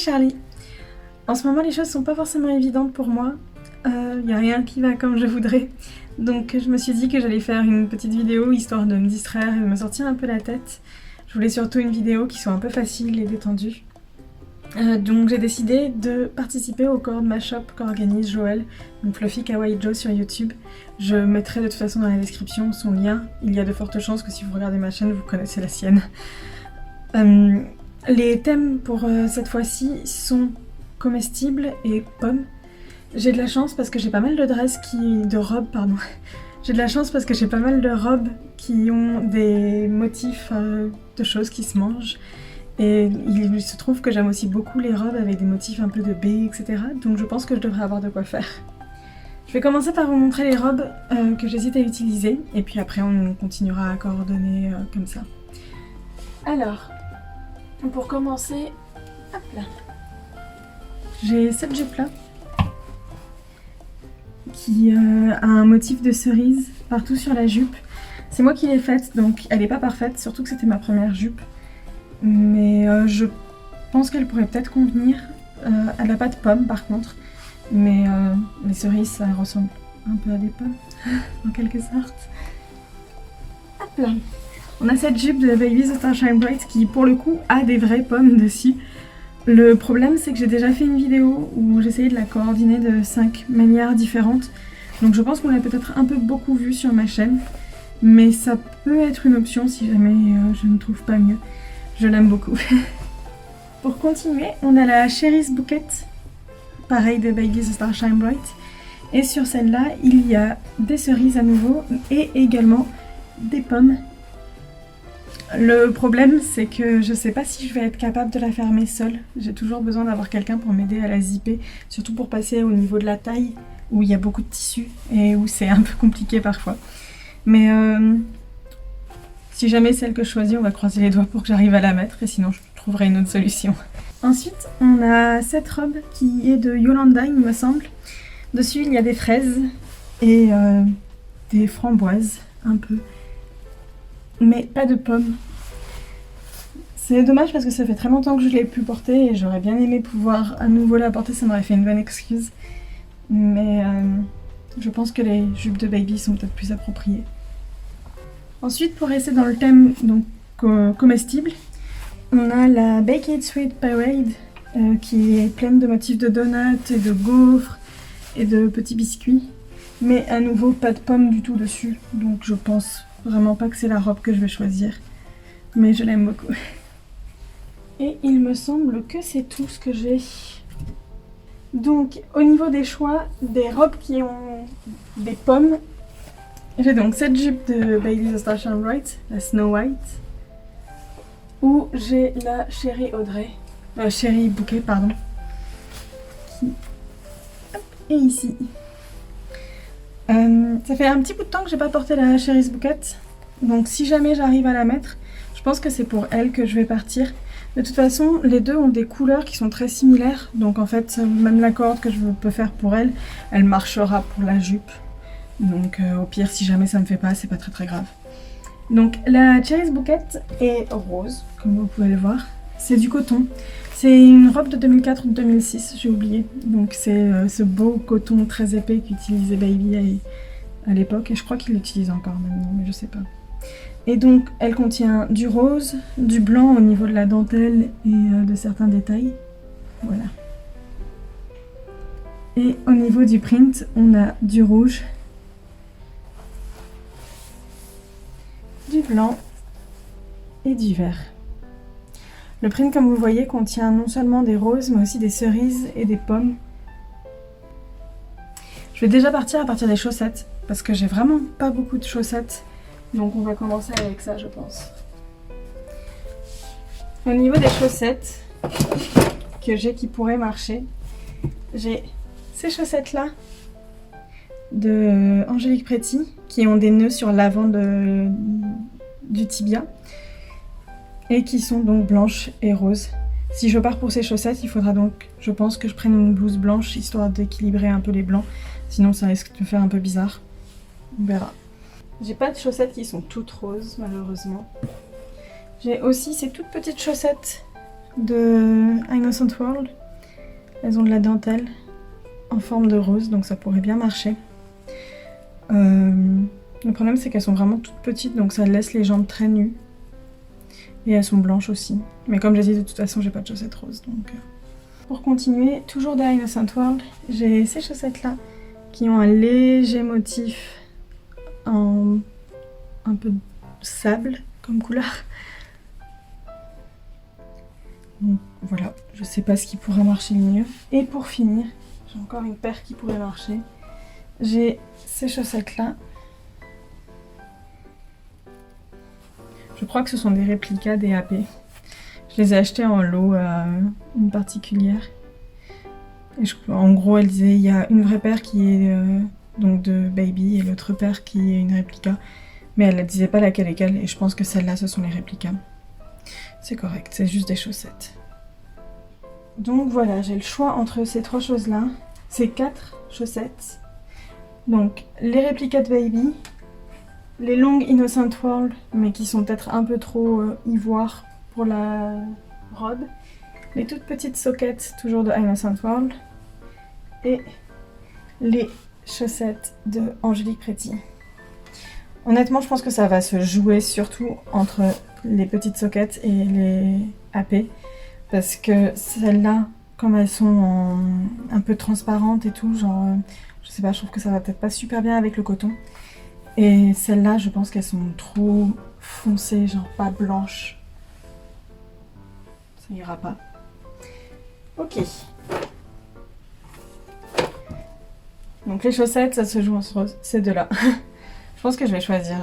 Charlie. En ce moment les choses sont pas forcément évidentes pour moi, y a rien qui va comme je voudrais. Donc je me suis dit que j'allais faire une petite vidéo histoire de me distraire et de me sortir un peu la tête. Je voulais surtout une vidéo qui soit un peu facile et détendue. Donc j'ai décidé de participer au Chord Mashup qu'organise Joël, donc Fluffy Kawaii Joe sur YouTube. Je mettrai de toute façon dans la description son lien. Il y a de fortes chances que si vous regardez ma chaîne, vous connaissez la sienne. Les thèmes pour cette fois-ci sont comestibles et pommes. J'ai de la chance parce que j'ai pas mal de robes. J'ai de la chance parce que j'ai pas mal de robes qui ont des motifs de choses qui se mangent. Et il se trouve que j'aime aussi beaucoup les robes avec des motifs un peu de baies, etc. Donc je pense que je devrais avoir de quoi faire. Je vais commencer par vous montrer les robes que j'hésite à utiliser. Et puis après on continuera à coordonner comme ça. Alors, pour commencer, hop là. J'ai cette jupe là qui a un motif de cerise partout sur la jupe. C'est moi qui l'ai faite, donc elle n'est pas parfaite, surtout que c'était ma première jupe. Mais je pense qu'elle pourrait peut-être convenir. Elle n'a pas de pommes par contre, mais les cerises ça ressemble un peu à des pommes, en quelque sorte. Hop là. On a cette jupe de Baby The Starshine Bright qui pour le coup a des vraies pommes dessus. Le problème c'est que j'ai déjà fait une vidéo où j'essayais de la coordonner de 5 manières différentes. Donc je pense qu'on l'a peut-être un peu beaucoup vue sur ma chaîne. Mais ça peut être une option si jamais je ne trouve pas mieux. Je l'aime beaucoup. Pour continuer, on a la Cherries Bouquet, pareil de Baby The Starshine Bright. Et sur celle-là, il y a des cerises à nouveau et également des pommes. Le problème, c'est que je sais pas si je vais être capable de la fermer seule. J'ai toujours besoin d'avoir quelqu'un pour m'aider à la zipper, surtout pour passer au niveau de la taille, où il y a beaucoup de tissu et où c'est un peu compliqué parfois. Mais si jamais c'est celle que je choisis, on va croiser les doigts pour que j'arrive à la mettre, et sinon je trouverai une autre solution. Ensuite, on a cette robe qui est de Yolanda, il me semble. Dessus, il y a des fraises et des framboises, un peu. Mais pas de pommes. C'est dommage parce que ça fait très longtemps que je l'ai pu porter et j'aurais bien aimé pouvoir à nouveau la porter, ça m'aurait fait une bonne excuse. Mais je pense que les jupes de baby sont peut-être plus appropriées. Ensuite, pour rester dans le thème donc comestible, on a la Baked Sweet Parade qui est pleine de motifs de donuts et de gaufres et de petits biscuits. Mais à nouveau, pas de pommes du tout dessus, donc je pense vraiment pas que c'est la robe que je vais choisir. Mais je l'aime beaucoup. Et il me semble que c'est tout ce que j'ai. Donc, au niveau des choix, des robes qui ont des pommes, j'ai donc cette jupe de Baby The Starshine Bright, la Snow White, où j'ai la Cherry Bouquet, pardon, qui est ici. Ça fait un petit bout de temps que j'ai pas porté la Cherry Bouquet, donc si jamais j'arrive à la mettre, je pense que c'est pour elle que je vais partir. De toute façon, les deux ont des couleurs qui sont très similaires, donc en fait, même la corde que je peux faire pour elle, elle marchera pour la jupe. Donc au pire, si jamais ça me fait pas, c'est pas très grave. Donc la Cherry Bouquet est rose, comme vous pouvez le voir. C'est du coton. C'est une robe de 2004 ou de 2006, j'ai oublié. Donc c'est ce beau coton très épais qu'utilisait Baby à l'époque, et je crois qu'il l'utilise encore maintenant, mais je sais pas. Et donc elle contient du rose, du blanc au niveau de la dentelle et de certains détails. Voilà. Et au niveau du print, on a du rouge, du blanc et du vert. Le print, comme vous voyez, contient non seulement des roses, mais aussi des cerises et des pommes. Je vais déjà partir à partir des chaussettes, parce que j'ai vraiment pas beaucoup de chaussettes. Donc on va commencer avec ça, je pense. Au niveau des chaussettes que j'ai qui pourraient marcher, j'ai ces chaussettes-là de Angélique Pretty, qui ont des nœuds sur l'avant du tibia, et qui sont donc blanches et roses. Si je pars pour ces chaussettes, il faudra donc, je pense, que je prenne une blouse blanche, histoire d'équilibrer un peu les blancs, sinon ça risque de faire un peu bizarre. On verra. J'ai pas de chaussettes qui sont toutes roses, malheureusement. J'ai aussi ces toutes petites chaussettes de Innocent World. Elles ont de la dentelle en forme de rose, donc ça pourrait bien marcher. Le problème c'est qu'elles sont vraiment toutes petites, donc ça laisse les jambes très nues. Et elles sont blanches aussi. Mais comme j'ai dit, de toute façon, j'ai pas de chaussettes roses. Donc, Pour continuer, toujours de Innocent World, j'ai ces chaussettes-là qui ont un léger motif en un peu sable comme couleur. Donc, voilà, je sais pas ce qui pourrait marcher le mieux. Et pour finir, j'ai encore une paire qui pourrait marcher. J'ai ces chaussettes-là. Je crois que ce sont des réplicas des AP. Je les ai achetées en lot à une particulière. Et en gros, elle disait il y a une vraie paire qui est donc de Baby et l'autre paire qui est une réplica. Mais elle ne disait pas laquelle est quelle et je pense que celles-là, ce sont les réplicas. C'est correct, c'est juste des chaussettes. Donc voilà, j'ai le choix entre ces trois choses-là. Ces 4 chaussettes. Donc les réplicas de Baby, les longues Innocent World, mais qui sont peut-être un peu trop ivoire pour la robe. Les toutes petites soquettes, toujours de Innocent World. Et les chaussettes de Angélique Pretty. Honnêtement, je pense que ça va se jouer surtout entre les petites soquettes et les AP. Parce que celles-là, comme elles sont un peu transparentes et tout, genre, je sais pas, je trouve que ça va peut-être pas super bien avec le coton. Et celles-là, je pense qu'elles sont trop foncées, genre pas blanches. Ça ira pas. Ok. Donc les chaussettes, ça se joue entre ces deux-là. Je pense que je vais choisir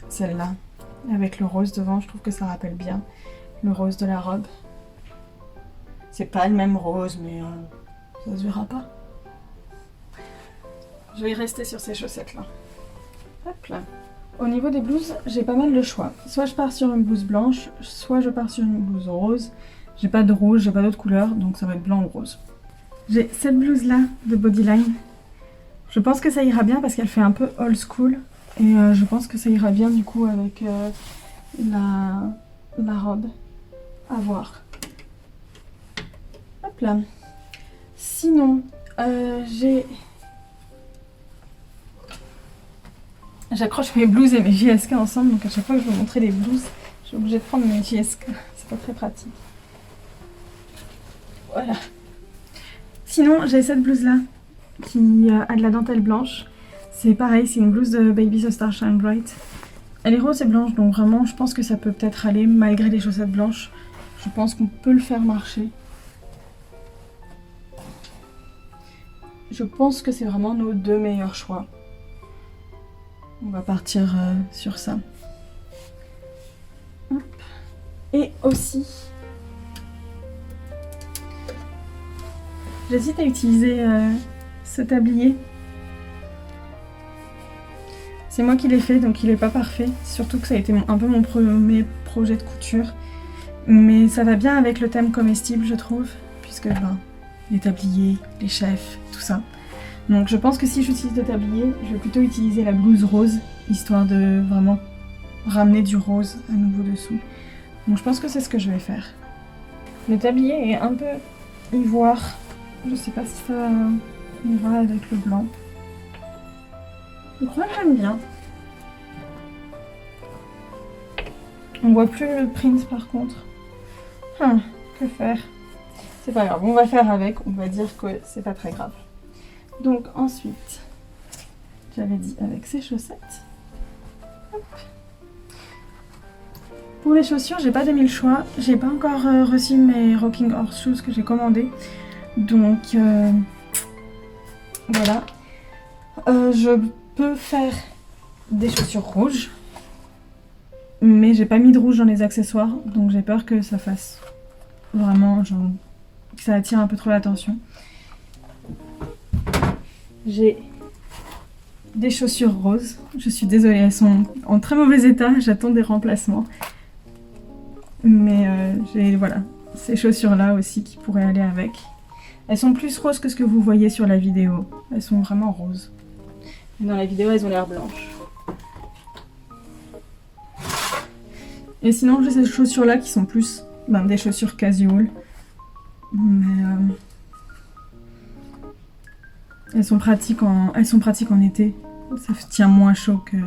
celle-là. Avec le rose devant, je trouve que ça rappelle bien le rose de la robe. C'est pas le même rose, mais ça se verra pas. Je vais rester sur ces chaussettes-là. Hop là. Au niveau des blouses, j'ai pas mal de choix. Soit je pars sur une blouse blanche, soit je pars sur une blouse rose. J'ai pas de rouge, j'ai pas d'autres couleurs, donc ça va être blanc ou rose. J'ai cette blouse-là de Bodyline. Je pense que ça ira bien parce qu'elle fait un peu old school. Et je pense que ça ira bien du coup avec la robe. À voir. Hop là. Sinon, j'accroche mes blouses et mes JSK ensemble, donc à chaque fois que je veux montrer les blouses, je suis obligée de prendre mes JSK. C'est pas très pratique. Voilà. Sinon, j'ai cette blouse-là qui a de la dentelle blanche. C'est pareil, c'est une blouse de Baby The Star Shine Bright. Elle est rose et blanche, donc vraiment, je pense que ça peut peut-être aller malgré les chaussettes blanches. Je pense qu'on peut le faire marcher. Je pense que c'est vraiment nos deux meilleurs choix. On va partir sur ça. Hop. Et aussi, j'hésite à utiliser ce tablier. C'est moi qui l'ai fait, donc il n'est pas parfait. Surtout que ça a été un peu mon premier projet de couture. Mais ça va bien avec le thème comestible, je trouve. Puisque les tabliers, les chefs, tout ça. Donc je pense que si j'utilise le tablier, je vais plutôt utiliser la blouse rose, histoire de vraiment ramener du rose à nouveau dessous. Donc je pense que c'est ce que je vais faire. Le tablier est un peu ivoire. Je sais pas si ça ira avec le blanc. Je crois que j'aime bien. On voit plus le print par contre. Que faire? C'est pas grave, on va faire avec, on va dire que c'est pas très grave. Donc ensuite, j'avais dit avec ces chaussettes. Hop. Pour les chaussures, j'ai pas 2000 choix. J'ai pas encore reçu mes Rocking Horse Shoes que j'ai commandés. Donc voilà. Je peux faire des chaussures rouges. Mais j'ai pas mis de rouge dans les accessoires. Donc j'ai peur que ça fasse vraiment genre, que ça attire un peu trop l'attention. J'ai des chaussures roses. Je suis désolée, elles sont en très mauvais état. J'attends des remplacements. Mais j'ai voilà, ces chaussures-là aussi qui pourraient aller avec. Elles sont plus roses que ce que vous voyez sur la vidéo. Elles sont vraiment roses. Et dans la vidéo, elles ont l'air blanches. Et sinon, j'ai ces chaussures-là qui sont plus des chaussures casual. Mais elles sont pratiques en été. Ça tient moins chaud que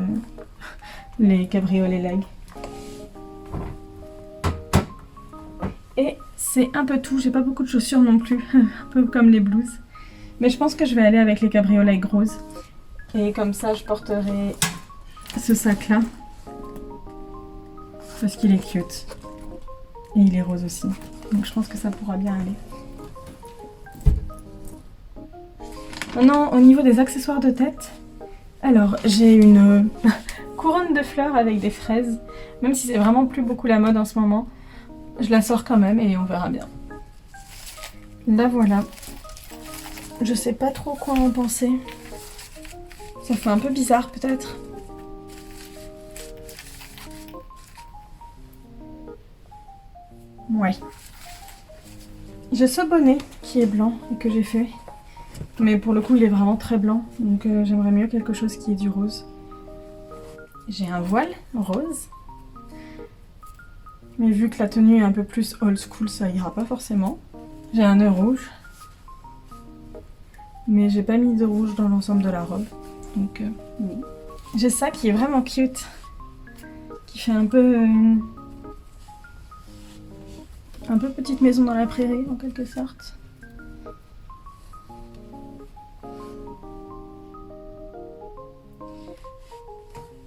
les cabriolets leg. Et c'est un peu tout. J'ai pas beaucoup de chaussures non plus. Un peu comme les blouses. Mais je pense que je vais aller avec les cabriolets roses. Et comme ça, je porterai ce sac-là. Parce qu'il est cute. Et il est rose aussi. Donc je pense que ça pourra bien aller. Maintenant, au niveau des accessoires de tête, alors j'ai une couronne de fleurs avec des fraises. Même si c'est vraiment plus beaucoup la mode en ce moment, je la sors quand même et on verra bien. La voilà. Je sais pas trop quoi en penser. Ça fait un peu bizarre peut-être. Ouais. J'ai ce bonnet qui est blanc et que j'ai fait. Mais pour le coup il est vraiment très blanc. Donc j'aimerais mieux quelque chose qui est du rose. J'ai un voile rose. Mais vu que la tenue est un peu plus old school, ça ira pas forcément. J'ai un nœud rouge. Mais j'ai pas mis de rouge dans l'ensemble de la robe. Donc oui. J'ai ça qui est vraiment cute. Qui fait un peu petite maison dans la prairie en quelque sorte.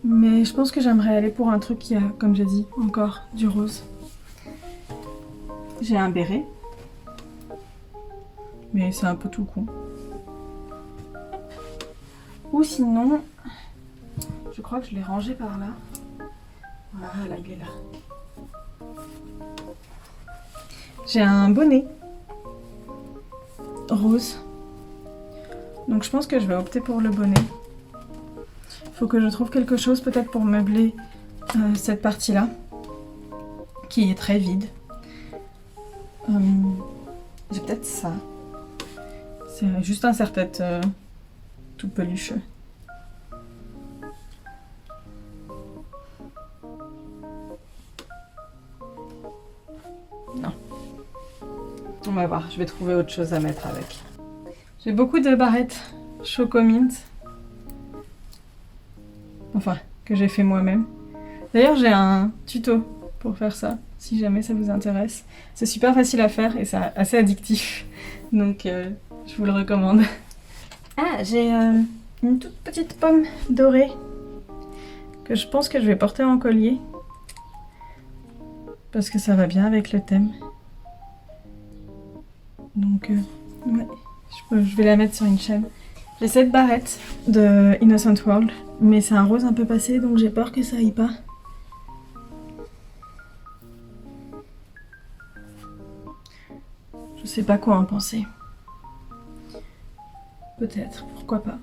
Mais je pense que j'aimerais aller pour un truc qui a, comme j'ai dit, encore du rose. J'ai un béret. Mais c'est un peu tout con. Ou sinon, je crois que je l'ai rangé par là. Voilà, il est là. J'ai un bonnet rose. Donc je pense que je vais opter pour le bonnet. Faut que je trouve quelque chose peut-être pour meubler cette partie-là, qui est très vide. J'ai peut-être ça. C'est juste un serre-tête tout pelucheux. Non. On va voir, je vais trouver autre chose à mettre avec. J'ai beaucoup de barrettes Choco Mint. Enfin, que j'ai fait moi-même. D'ailleurs, j'ai un tuto pour faire ça, si jamais ça vous intéresse. C'est super facile à faire et c'est assez addictif. Donc, je vous le recommande. Ah, j'ai une toute petite pomme dorée que je pense que je vais porter en collier. Parce que ça va bien avec le thème. Donc, ouais, je vais la mettre sur une chaîne. J'ai cette barrette de Innocent World, mais c'est un rose un peu passé, donc j'ai peur que ça aille pas. Je sais pas quoi en penser. Peut-être, pourquoi pas.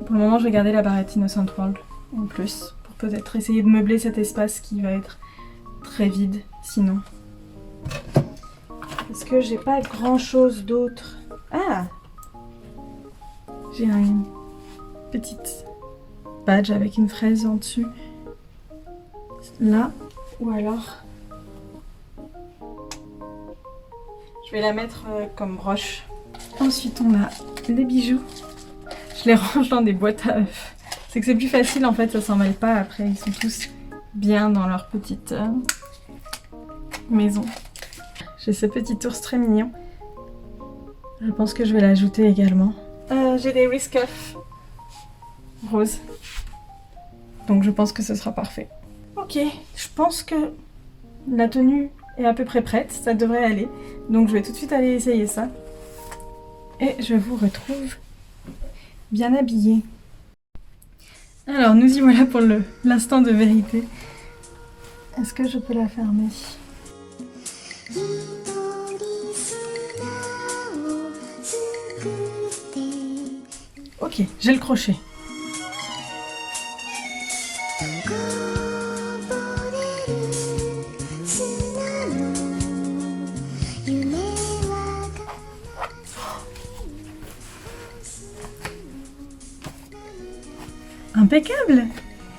Pour le moment, je vais garder la barrette Innocent World en plus, pour peut-être essayer de meubler cet espace qui va être très vide sinon. Parce que j'ai pas grand chose d'autre. Ah! J'ai une petite badge avec une fraise en dessus. Là, ou alors... je vais la mettre comme broche. Ensuite, on a les bijoux. Je les range dans des boîtes à œufs. C'est que c'est plus facile en fait, ça s'en mêle pas après. Ils sont tous bien dans leur petite maison. J'ai ce petit ours très mignon. Je pense que je vais l'ajouter également. J'ai des whiskers roses. Donc je pense que ce sera parfait. Ok, je pense que la tenue est à peu près prête. Ça devrait aller. Donc je vais tout de suite aller essayer ça. Et je vous retrouve bien habillée. Alors nous y voilà pour l'instant de vérité. Est-ce que je peux la fermer ? Ok, j'ai le crochet. Impeccable!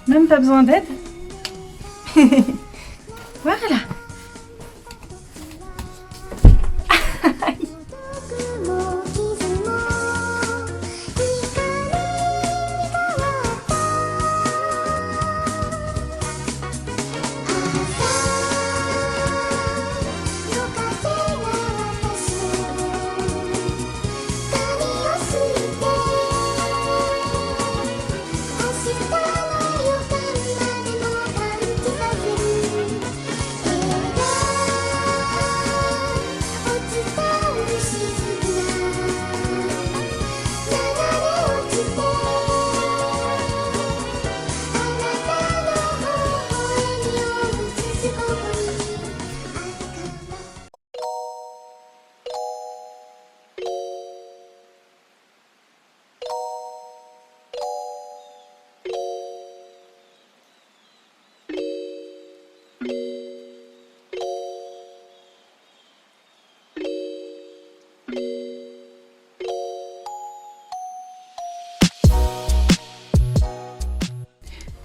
Même pas besoin d'aide. Voilà.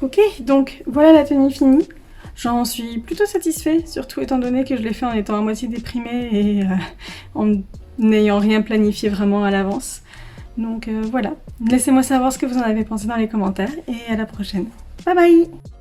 Ok, donc voilà la tenue finie. J'en suis plutôt satisfaite, surtout étant donné que je l'ai fait en étant à moitié déprimée et en n'ayant rien planifié vraiment à l'avance. Donc voilà, laissez-moi savoir ce que vous en avez pensé dans les commentaires et à la prochaine. Bye bye!